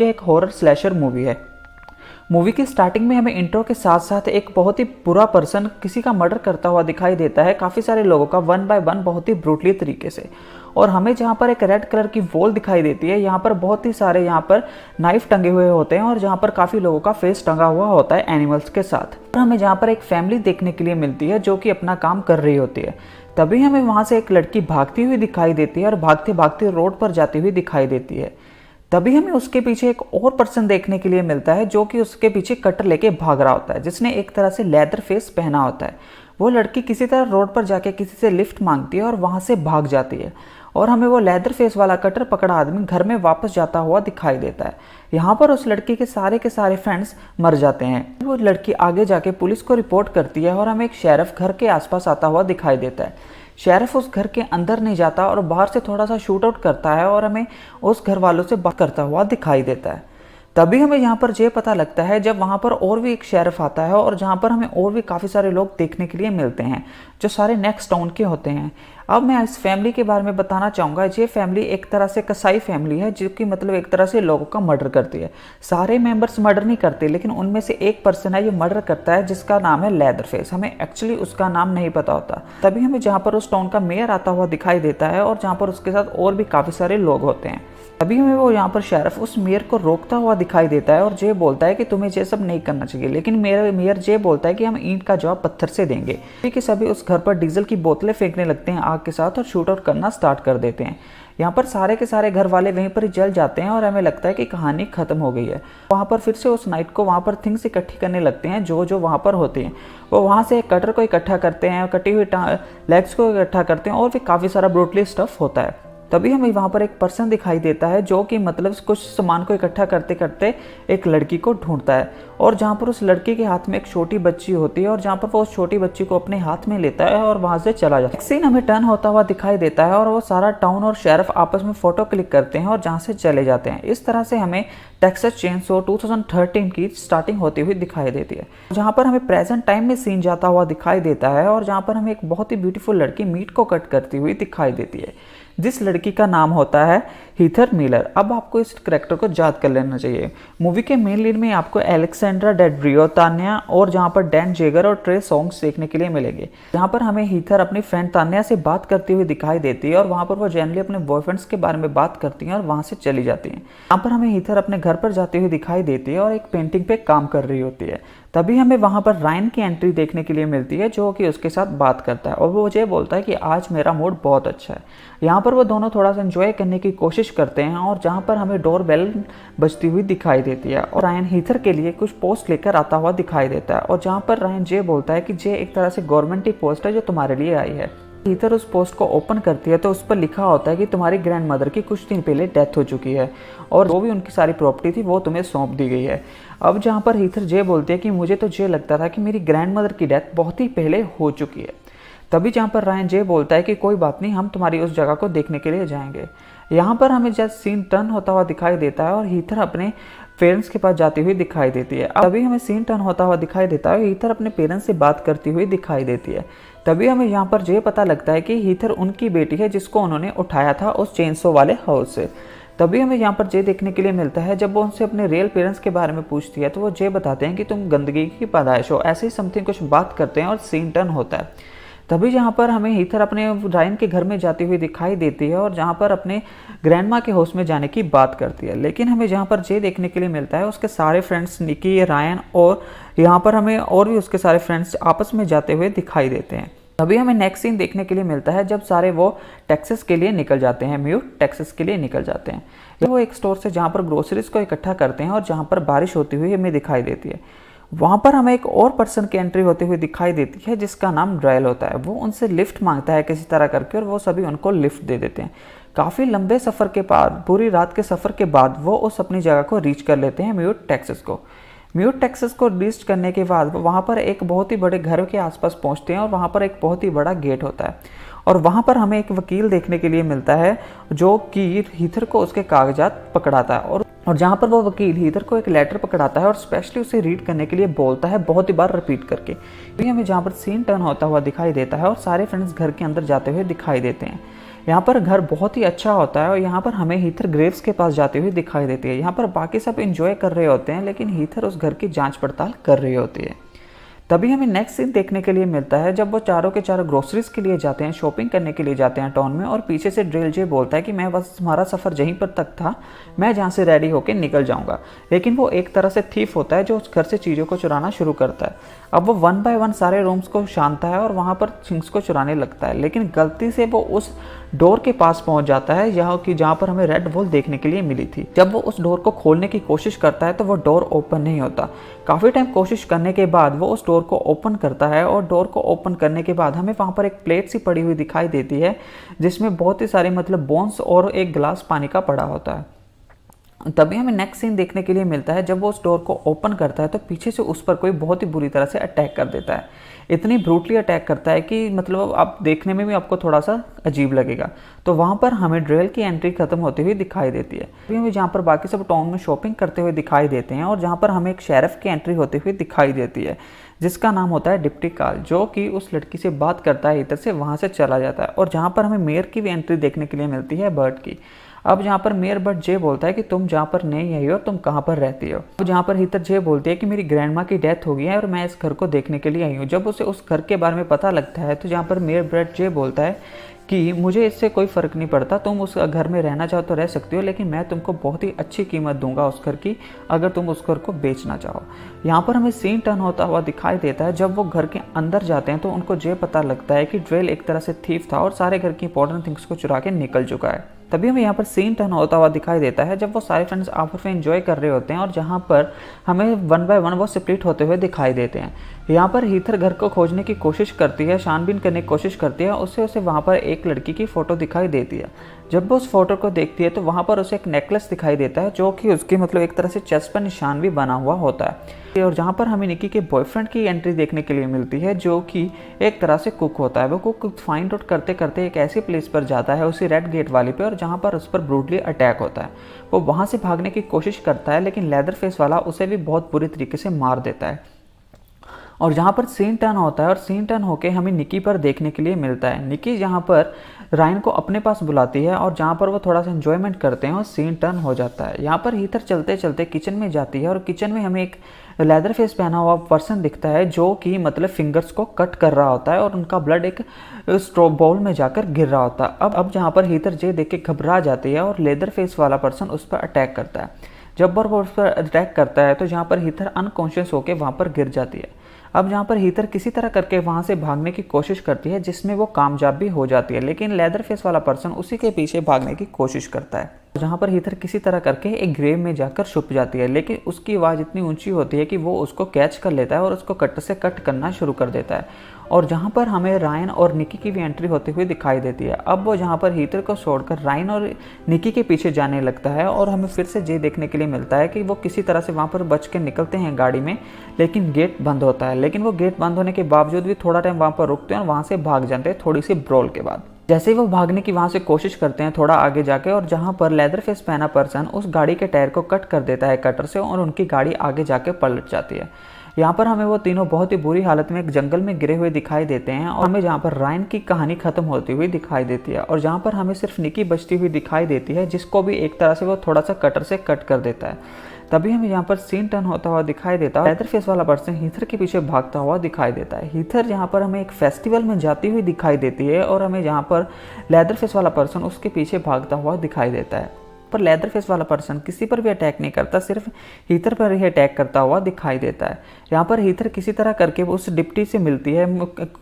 ये एक horror slasher movie है। मूवी की स्टार्टिंग में हमें इंट्रो के साथ साथ एक बहुत ही बुरा पर्सन किसी का मर्डर करता हुआ दिखाई देता है, काफ़ी सारे लोगों का वन बाय वन बहुत ही ब्रूटली तरीके से। और हमें जहाँ पर एक रेड कलर की वॉल दिखाई देती है, यहाँ पर बहुत ही सारे यहाँ पर नाइफ टंगे हुए होते हैं और जहाँ पर काफ़ी लोगों का फेस टंगा हुआ होता है एनिमल्स के साथ। और हमें जहाँ पर एक फैमिली देखने के लिए मिलती है जो कि अपना काम कर रही होती है। तभी हमें वहाँ से एक लड़की भागती हुई दिखाई देती है और भागते भागते रोड पर जाती हुई दिखाई देती है। तभी हमें उसके पीछे एक और पर्सन देखने के लिए मिलता है जो कि उसके पीछे कटर लेके भाग रहा होता है, जिसने एक तरह से लेदर फेस पहना होता है। वो लड़की किसी तरह रोड पर जाके किसी से लिफ्ट मांगती है और वहाँ से भाग जाती है और हमें वो लेदर फेस वाला कटर पकड़ा आदमी घर में वापस जाता हुआ दिखाई देता है। यहाँ पर उस लड़की के सारे फ्रेंड्स मर जाते हैं। वो लड़की आगे जाके पुलिस को रिपोर्ट करती है और हमें एक शेरिफ घर के आसपास आता हुआ दिखाई देता है। शेरिफ उस घर के अंदर नहीं जाता और बाहर से थोड़ा सा शूट आउट करता है और हमें उस घर वालों से बात करता हुआ दिखाई देता है। तभी हमें यहाँ पर ये पता लगता है जब वहाँ पर और भी एक शेरिफ आता है और जहाँ पर हमें और भी काफ़ी सारे लोग देखने के लिए मिलते हैं जो सारे नेक्स्ट टाउन के होते हैं। अब मैं इस फैमिली के बारे में बताना चाहूँगा। ये फैमिली एक तरह से कसाई फैमिली है जो कि मतलब एक तरह से लोगों का मर्डर करती है। सारे मेंबर्स मर्डर नहीं करते, लेकिन उनमें से एक पर्सन है जो मर्डर करता है जिसका नाम है लेदर फेस। हमें एक्चुअली उसका नाम नहीं पता होता। तभी हमें जहाँ पर उस टाउन का मेयर आता हुआ दिखाई देता है और जहाँ पर उसके साथ और भी काफ़ी सारे लोग होते हैं। तभी हमें वो यहाँ पर शेरिफ उस मेयर को रोकता हुआ दिखाई देता है और ये बोलता है कि तुम्हें ये सब नहीं करना चाहिए, लेकिन मेयर ये बोलता है कि हम ईंट का जवाब पत्थर से देंगे। कि सभी उस घर पर डीजल की बोतलें फेंकने लगते हैं आग के साथ और शूट आउट करना स्टार्ट कर देते हैं। यहाँ पर सारे के सारे घर वाले वहीं पर जल जाते हैं और हमें लगता है कि कहानी खत्म हो गई है। वहाँ पर फिर से उस नाइट को वहाँ पर थिंग्स इकट्ठी करने लगते हैं जो वहाँ पर होते हैं। वो वहाँ से एक कटर को इकट्ठा करते हैं, कटी हुई लेग्स को इकट्ठा करते हैं और फिर काफ़ी सारा ब्रूटली स्टफ होता है। तभी हमें वहाँ पर एक पर्सन दिखाई देता है जो कि मतलब कुछ सामान को इकट्ठा करते करते एक लड़की को ढूंढता है और जहाँ पर उस लड़की के हाथ में एक छोटी बच्ची होती है और जहाँ पर वो उस छोटी बच्ची को अपने हाथ में लेता है और वहाँ से चला जाता है। सीन हमें टर्न होता हुआ दिखाई देता है और वो सारा टाउन और शेरिफ आपस में फोटो क्लिक करते हैं और जहाँ से चले जाते हैं। इस तरह से हमें टेक्सास चेनसो 2013 की स्टार्टिंग होती हुई दिखाई देती है, जहाँ पर हमें प्रेजेंट टाइम में सीन जाता हुआ दिखाई देता है और जहाँ पर हमें एक बहुत ही ब्यूटीफुल लड़की मीट को कट करती हुई दिखाई देती है, जिस लड़की का नाम होता है हीथर मिलर। अब आपको इस करैक्टर को याद कर लेना चाहिए। मूवी के मेन लीड में आपको एलेक्सेंड्रा डेड्रियो, तान्या और जहाँ पर डैन जेगर और ट्रे सॉन्ग्स देखने के लिए मिलेंगे। जहाँ पर हमें हीथर अपनी फ्रेंड तान्या से बात करती हुई दिखाई देती है और वहाँ पर वो जनरली अपने बॉयफ्रेंड्स के बारे में बात करती हैं और वहाँ से चली जाती हैं। यहाँ पर हमें हीथर अपने घर पर जाती हुई दिखाई देती है और एक पेंटिंग पे काम कर रही होती है। तभी हमें वहाँ पर रायन की एंट्री देखने के लिए मिलती है जो कि उसके साथ बात करता है और वो मुझे बोलता है कि आज मेरा मूड बहुत अच्छा है। यहाँ पर वो दोनों थोड़ा सा एंजॉय करने की कोशिश करते हैं और जहाँ पर हमें डोर बेल बजती हुई दिखाई देती है और रायन हीथर के लिए कुछ पोस्ट लेकर आता हुआ दिखाई देता है और जहाँ पर रायन जे बोलता है कि जे एक तरह से गवर्नमेंट की पोस्ट है जो तुम्हारे लिए आई है। हीथर उस पोस्ट को ओपन करती है तो उस पर लिखा होता है कि तुम्हारी ग्रैंड मदर की कुछ दिन पहले डेथ हो चुकी है और जो भी उनकी सारी प्रॉपर्टी थी वो तुम्हें सौंप दी गई है। अब जहाँ पर हीथर जे बोलती है कि मुझे तो ये लगता था कि मेरी ग्रैंड मदर की डेथ बहुत ही पहले हो चुकी है। तभी जहाँ पर रायन जे बोलता है कि कोई बात नहीं, हम तुम्हारी उस जगह को देखने के लिए जाएंगे। यहाँ पर हमें जब सीन टर्न होता हुआ दिखाई देता है और हीथर अपने पेरेंट्स के पास जाती हुई दिखाई देती है। तभी हमें सीन टर्न होता हुआ दिखाई देता है, हीथर अपने पेरेंट्स से बात करती हुई दिखाई देती है। तभी हमें यहाँ पर ये पता लगता है कि हीथर उनकी बेटी है जिसको उन्होंने उठाया था उस चेनसो वाले हाउस से। तभी हमें यहाँ पर जे देखने के लिए मिलता है, जब वो उनसे अपने रियल पेरेंट्स के बारे में पूछती है तो वो जे बताते हैं कि तुम गंदगी की पैदाइश हो, ऐसे ही समथिंग कुछ बात करते हैं और सीन टर्न होता है। तभी जहाँ पर हमें हीथर अपने रायन के घर में जाती हुई दिखाई देती है और जहाँ पर अपने ग्रैंडमा के हाउस में जाने की बात करती है, लेकिन हमें जहाँ पर जे देखने के लिए मिलता है उसके सारे फ्रेंड्स निकी, रायन और यहाँ पर हमें और भी उसके सारे फ्रेंड्स आपस में जाते हुए दिखाई देते हैं। तभी हमें नेक्स्ट सीन देखने के लिए मिलता है जब सारे वो टेक्सास के लिए निकल जाते हैं, म्यूट टेक्सास के लिए निकल जाते हैं। वो एक स्टोर से जहाँ पर ग्रोसरीज को इकट्ठा करते हैं और जहाँ पर बारिश होती हुई हमें दिखाई देती है। वहाँ पर हमें एक और पर्सन की एंट्री होती हुई दिखाई देती है जिसका नाम ड्रायल होता है। वो उनसे लिफ्ट मांगता है किसी तरह करके और वो सभी उनको लिफ्ट दे देते हैं। काफ़ी लंबे सफ़र के बाद, पूरी रात के सफ़र के बाद वो उस अपनी जगह को रीच कर लेते हैं, म्यूट टेक्सास को। म्यूट टेक्सास को रीच करने के बाद वहाँ पर एक बहुत ही बड़े घर के आसपास पहुँचते हैं और वहाँ पर एक बहुत ही बड़ा गेट होता है और वहाँ पर हमें एक वकील देखने के लिए मिलता है जो कि हीथर को उसके कागजात पकड़ाता है और जहाँ पर वो वकील हीथर को एक लेटर पकड़ाता है और स्पेशली उसे रीड करने के लिए बोलता है, बहुत ही बार रिपीट करके। तो हमें जहाँ पर सीन टर्न होता हुआ दिखाई देता है और सारे फ्रेंड्स घर के अंदर जाते हुए दिखाई देते हैं। यहाँ पर घर बहुत ही अच्छा होता है और यहाँ पर हमें हीथर ग्रेव्स के पास जाते हुए दिखाई देती है। यहाँ पर बाकी सब एंजॉय कर रहे होते हैं लेकिन हीथर उस घर की जांच पड़ताल कर रही होती है। तभी हमें नेक्स्ट सीन देखने के लिए मिलता है जब वो चारों के चारों ग्रोसरीज के लिए जाते हैं, शॉपिंग करने के लिए जाते हैं टाउन में, और पीछे से ड्रिल जे बोलता है कि मैं बस हमारा सफ़र यहीं पर तक था, मैं जहाँ से रेडी होकर निकल जाऊँगा। लेकिन वो एक तरह से थीफ होता है जो उस घर से चीज़ों को चुराना शुरू करता है। अब वो 1 बाय 1 सारे रूम्स को छानता है और वहाँ पर थिंग्स को चुराने लगता है, लेकिन गलती से वो उस डोर के पास पहुंच जाता है जहाँ पर हमें रेड वॉल देखने के लिए मिली थी। जब वो उस डोर को खोलने की कोशिश करता है तो वो डोर ओपन नहीं होता। काफ़ी टाइम कोशिश करने के बाद वो उस डोर को ओपन करता है और डोर को ओपन करने के बाद हमें वहाँ पर एक प्लेट सी पड़ी हुई दिखाई देती है जिसमें बहुत ही सारे बोन्स और एक गिलास पानी का पड़ा होता है। तभी हमें नेक्स्ट सीन देखने के लिए मिलता है जब वो उस डोर को ओपन करता है तो पीछे से उस पर कोई बहुत ही बुरी तरह से अटैक कर देता है। इतनी ब्रूटली अटैक करता है कि आप देखने में भी आपको थोड़ा सा अजीब लगेगा। तो वहाँ पर हमें ड्रेल की एंट्री खत्म होती हुई दिखाई देती है। अभी हमें जहाँ पर बाकी सब टाउन में शॉपिंग करते हुए दिखाई देते हैं और जहाँ पर हमें एक शेरिफ की एंट्री होती हुई दिखाई देती है जिसका नाम होता है डिप्टी कार्ल, जो कि उस लड़की से बात करता है, इधर से वहाँ से चला जाता है। और जहाँ पर हमें मेयर की भी एंट्री देखने के लिए मिलती है, बर्ट की। अब जहाँ पर मेयर बर्ट जे बोलता है कि तुम जहाँ पर नहीं आई हो, तुम कहाँ पर रहती हो। अब जहाँ पर हीथर जे बोलती है कि मेरी ग्रैंड माँ की डेथ हो गई है और मैं इस घर को देखने के लिए आई हूँ। जब उसे उस घर के बारे में पता लगता है तो जहाँ पर मेयर बर्ट जे बोलता है कि मुझे इससे कोई फ़र्क नहीं पड़ता, तुम उस घर में रहना चाहो तो रह सकती हो, लेकिन मैं तुमको बहुत ही अच्छी कीमत दूंगा उस घर की अगर तुम उस घर को बेचना चाहो। यहाँ पर हमें सीन टर्न होता हुआ दिखाई देता है जब वो घर के अंदर जाते हैं तो उनको ये पता लगता है कि ड्रेल एक तरह से थीफ था और सारे घर की इंपॉर्टेंट थिंग्स को चुरा के निकल चुका है। तभी हमें यहाँ पर सीन टर्न होता हुआ दिखाई देता है जब वो सारे फ्रेंड्स आपस में एंजॉय कर रहे होते हैं और जहाँ पर हमें 1 बाय 1 वो स्प्लिट होते हुए दिखाई देते हैं। यहाँ पर हीथर घर को खोजने की कोशिश करती है, छानबीन करने की कोशिश करती है, उससे उसे वहाँ पर एक लड़की की फ़ोटो दिखाई देती है। जब वो उस फोटो को देखती है तो वहाँ पर उसे एक नेकलेस दिखाई देता है जो कि उसके एक तरह से चेस्ट पर निशान भी बना हुआ होता है। और जहाँ पर हमें निकी के बॉयफ्रेंड की एंट्री देखने के लिए मिलती है जो कि एक तरह से कुक होता है। वो कुक फाइंड आउट करते करते एक ऐसी प्लेस पर जाता है, उसी रेड गेट वाली पे, और जहाँ पर उस पर ब्रूटली अटैक होता है। वो वहाँ से भागने की कोशिश करता है लेकिन लेदर फेस वाला उसे भी बहुत बुरी तरीके से मार देता है। और जहाँ पर सीन टर्न होता है और सीन टर्न होके हमें निकी पर देखने के लिए मिलता है। निकी जहाँ पर रायन को अपने पास बुलाती है और जहाँ पर वो थोड़ा सा एंजॉयमेंट करते हैं और सीन टर्न हो जाता है। यहाँ पर हीथर चलते चलते किचन में जाती है और किचन में हमें एक लेदर फेस पहना हुआ पर्सन दिखता है जो कि फिंगर्स को कट कर रहा होता है और उनका ब्लड एक स्ट्रो बाउल में जाकर गिर रहा होता है। अब जहाँ पर हीथर जे देख के घबरा जाती है और लेदर फेस वाला पर्सन उस पर अटैक करता है। जब वो उस पर अटैक करता है तो जहाँ पर हीथर अनकॉन्शियस होकर वहाँ पर गिर जाती है। अब जहाँ पर हीथर किसी तरह करके वहाँ से भागने की कोशिश करती है जिसमें वो कामयाब भी हो जाती है, लेकिन लेदर फेस वाला पर्सन उसी के पीछे भागने की कोशिश करता है। जहाँ पर हीथर किसी तरह करके एक ग्रेव में जाकर छुप जाती है, लेकिन उसकी आवाज़ इतनी ऊंची होती है कि वो उसको कैच कर लेता है और उसको कटर से कट करना शुरू कर देता है। और जहाँ पर हमें रायन और निकी की भी एंट्री होती हुई दिखाई देती है। अब वो जहाँ पर हीथर को छोड़कर रायन और निकी के पीछे जाने लगता है और हमें फिर से ये देखने के लिए मिलता है कि वो किसी तरह से वहाँ पर बच के निकलते हैं गाड़ी में, लेकिन गेट बंद होता है। लेकिन वो गेट बंद होने के बावजूद भी थोड़ा टाइम वहाँ पर रुकते हैं और वहाँ से भाग जाते हैं थोड़ी सी ब्रोल के बाद। जैसे ही वो भागने की वहाँ से कोशिश करते हैं थोड़ा आगे जाके, और जहाँ पर लेदर फेस पहना पर्सन उस गाड़ी के टायर को कट कर देता है कटर से और उनकी गाड़ी आगे जाके पलट जाती है। यहाँ पर हमें वो तीनों बहुत ही बुरी हालत में एक जंगल में गिरे हुए दिखाई देते हैं और हमें जहाँ पर रायन की कहानी खत्म होती हुई दिखाई देती है और जहाँ पर हमें सिर्फ निकी बचती हुई दिखाई देती है जिसको भी एक तरह से वो थोड़ा सा कटर से कट कर देता है। तभी हमें यहाँ पर सीन टर्न होता हुआ दिखाई देता है। लेदर फेस वाला पर्सन हीथर के पीछे भागता हुआ दिखाई देता है। हीथर यहाँ पर हमें एक फेस्टिवल में जाती हुई दिखाई देती है और हमें यहाँ पर लेदर फेस वाला पर्सन उसके पीछे भागता हुआ दिखाई देता है। पर लेदर फेस वाला पर्सन किसी पर भी अटैक नहीं करता, सिर्फ हीथर पर ही अटैक करता हुआ दिखाई देता है। यहाँ पर हीथर किसी तरह करके उस डिप्टी से मिलती है,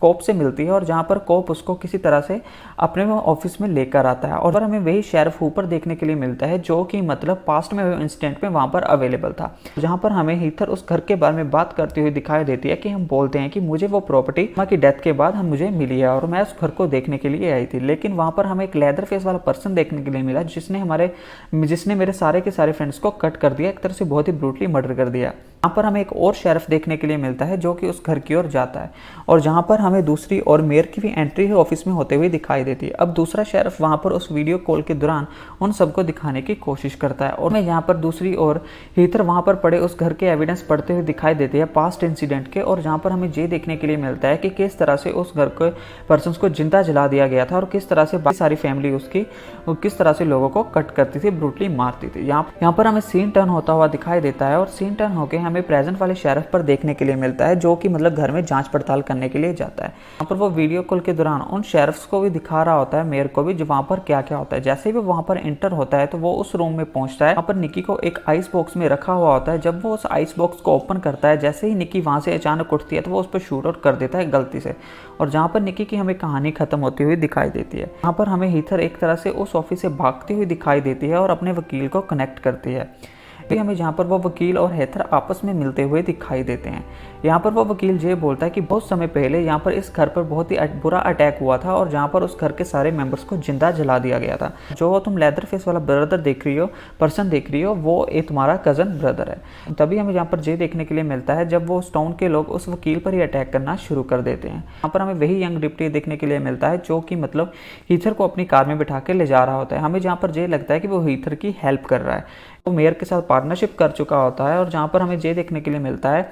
कोप से मिलती है, और जहाँ पर कोप उसको किसी तरह से अपने ऑफिस में लेकर आता है और हमें वही शेरिफ हूपर देखने के लिए मिलता है जो कि पास्ट में इंसिडेंट में वहाँ पर अवेलेबल था। जहाँ पर हमें हीथर उस घर के बारे में बात करती हुई दिखाई देती है कि हम बोलते हैं कि मुझे वो प्रॉपर्टी माँ की डेथ के बाद मुझे मिली है और मैं उस घर को देखने के लिए आई थी, लेकिन वहाँ पर हमें एक लेदर फेस वाला पर्सन देखने के लिए मिला जिसने मेरे सारे के सारे फ्रेंड्स को कट कर दिया, एक तरह से बहुत ही ब्रूटली मर्डर कर दिया। यहाँ पर हमें एक और शेरिफ देखने के लिए मिलता है जो कि उस घर की ओर जाता है और जहाँ पर हमें दूसरी और मेयर की भी एंट्री ऑफिस में होते हुए दिखाई देती है। अब दूसरा शेरिफ वहाँ पर उस वीडियो कॉल के दौरान उन सबको दिखाने की कोशिश करता है और मैं यहाँ पर दूसरी ओर हीथर वहाँ पर पड़े उस घर के एविडेंस पढ़ते हुए दिखाई देते हैं पास्ट इंसिडेंट के, और जहाँ पर हमें ये देखने के लिए मिलता है कि किस तरह से उस घर के पर्सन को जिंदा जला दिया गया था और किस तरह से बाकी सारी फैमिली उसकी किस तरह से लोगों को कट करती थी, ब्रूटली मारती थी। यहाँ पर हमें सीन टर्न होता हुआ दिखाई देता है और सीन टर्न होकर हमें प्रेजेंट वाले शेरिफ पर देखने के लिए मिलता है जो कि मतलब घर में जांच पड़ताल करने के लिए जाता है। यहाँ पर वो वीडियो कॉल के दौरान उन शेरिफ्स को भी दिखा रहा होता है, मेयर को भी, जो वहाँ पर क्या क्या होता है। जैसे ही वो वहाँ पर एंटर होता है तो वो उस रूम में पहुंचता है। वहाँ पर निकी को एक आइस बॉक्स में रखा हुआ होता है। जब वो उस आइस बॉक्स को ओपन करता है, जैसे ही निकी वहाँ से अचानक उठती है तो वो उस पर शूट आउट कर देता है गलती से, और जहाँ पर निकी की हमें कहानी खत्म होती हुई दिखाई देती है। यहाँ पर हमें हीथर एक तरह से उस ऑफिस से भागती हुई दिखाई देती है और अपने वकील को कनेक्ट करती है। हमें जहाँ पर वो वकील और हेथर आपस में मिलते हुए दिखाई देते हैं। यहाँ पर वो वकील ये बोलता है कि बहुत समय पहले यहाँ पर इस घर पर बहुत ही बुरा अटैक हुआ था और जहाँ पर उस घर के सारे मेंबर्स को जिंदा जला दिया गया था। जो तुम लेदर फेस वाला ब्रदर देख रही हो, पर्सन देख रही हो, वो एक तुम्हारा कजन ब्रदर है। तभी हमें यहाँ पर ये देखने के लिए मिलता है जब वो उस टाउन के लोग उस वकील पर ही अटैक करना शुरू कर देते हैं। यहाँ पर हमें वही यंग डिप्टी देखने के लिए मिलता है जो कि मतलब हीथर को अपनी कार में बिठा के ले जा रहा होता है। हमें जहाँ पर ये लगता है कि वो हीथर की हेल्प कर रहा है, वो मेयर के साथ पार्टनरशिप कर चुका होता है और जहाँ पर हमें ये देखने के लिए मिलता है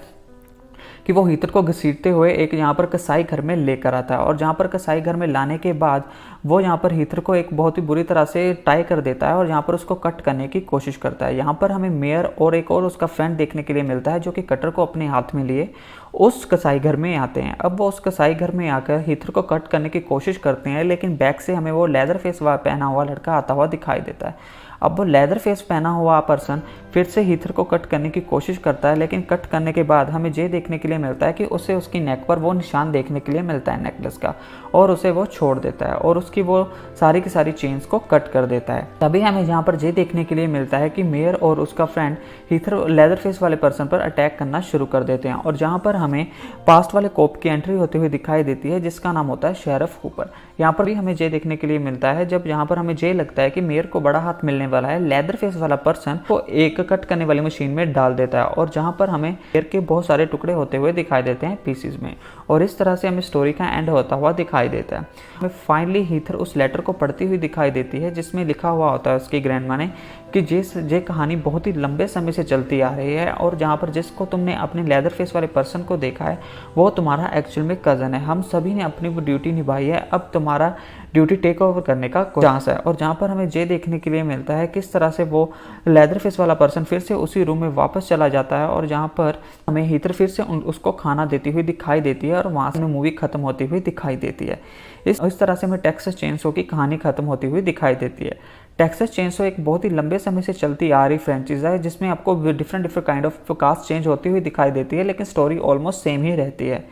कि वो हीथर को घसीटते हुए एक यहाँ पर कसाई घर में लेकर आता है और जहाँ पर कसाई घर में लाने के बाद वो यहाँ पर हीथर को एक बहुत ही बुरी तरह से टाई कर देता है और यहाँ पर उसको कट करने की कोशिश करता है। यहाँ पर हमें मेयर और एक और उसका फ्रेंड देखने के लिए मिलता है जो कि कटर को अपने हाथ में लिए उस कसाई घर में आते हैं। अब वो उस कसाई घर में आकर हीथर को कट करने की कोशिश करते हैं, लेकिन बैक से हमें वो लेदर फेस पहना हुआ लड़का आता हुआ दिखाई देता है। अब वो लेदर फेस पहना हुआ पर्सन फिर से हीथर को कट करने की कोशिश करता है, लेकिन कट करने के बाद हमें ये देखने के लिए मिलता है कि उसे उसकी नेक पर वो निशान देखने के लिए मिलता है नेकलेस का, और उसे वो छोड़ देता है और उसकी वो सारी की सारी चेन्स को कट कर देता है। तभी हमें यहाँ पर ये देखने के लिए मिलता है कि मेयर और उसका फ्रेंड हीथर लेदर फेस वाले पर्सन पर अटैक करना शुरू कर देते हैं और जहाँ पर हमें पास्ट वाले कोप की एंट्री होती हुई दिखाई देती है जिसका नाम होता है शेरिफ हुपर। यहाँ पर भी हमें ये देखने के लिए मिलता है जब यहाँ पर हमें ये लगता है कि मेयर को बड़ा हाथ मिलने वाला है, लेदर फेस वाला पर्सन को एक कट करने वाली मशीन में डाल देता है और जहाँ पर हमें मेयर के बहुत सारे टुकड़े होते हुए दिखाई देते हैं पीसीज में, और इस तरह से हमें स्टोरी का एंड होता हुआ दिखाई देता है। हमें फाइनली हीथर उस लेटर को पढ़ती हुई दिखाई देती है जिसमें लिखा हुआ होता है उसकी ग्रैंडमा ने कि ये कहानी बहुत ही लंबे समय से चलती आ रही है और जहाँ पर जिसको तुमने अपने लेदर फेस वाले पर्सन को देखा है वो तुम्हारा एक्चुअल में कज़न है। हम सभी ने अपनी वो ड्यूटी निभाई है, अब तुम्हारा ड्यूटी टेक ओवर करने का चांस है। और जहाँ पर हमें ये देखने के लिए मिलता है किस तरह से वो लेदर फेस वाला पर्सन फिर से उसी रूम में वापस चला जाता है और जहाँ पर हमें हीथर फिर से उसको खाना देती हुई दिखाई देती है और वहाँ से मूवी खत्म होती हुई दिखाई देती है। इस तरह से हमें टेक्सास चेनसो की कहानी खत्म होती हुई दिखाई देती है। टेक्सास चेनसो एक बहुत ही लंबे समय से चलती आ रही फ्रेंचाइज है जिसमें आपको different kind of cost change होती हुई दिखाई देती है, लेकिन स्टोरी ऑलमोस्ट सेम ही रहती है।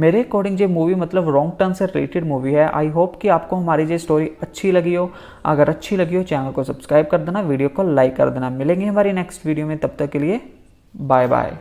मेरे अकॉर्डिंग ये मूवी मतलब रॉन्ग टर्न से रिलेटेड मूवी है। आई होप कि आपको हमारी ये स्टोरी अच्छी लगी हो। अगर अच्छी लगी हो चैनल को सब्सक्राइब कर देना, वीडियो को लाइक कर देना। मिलेंगे हमारी नेक्स्ट वीडियो में, तब तक के लिए बाय बाय।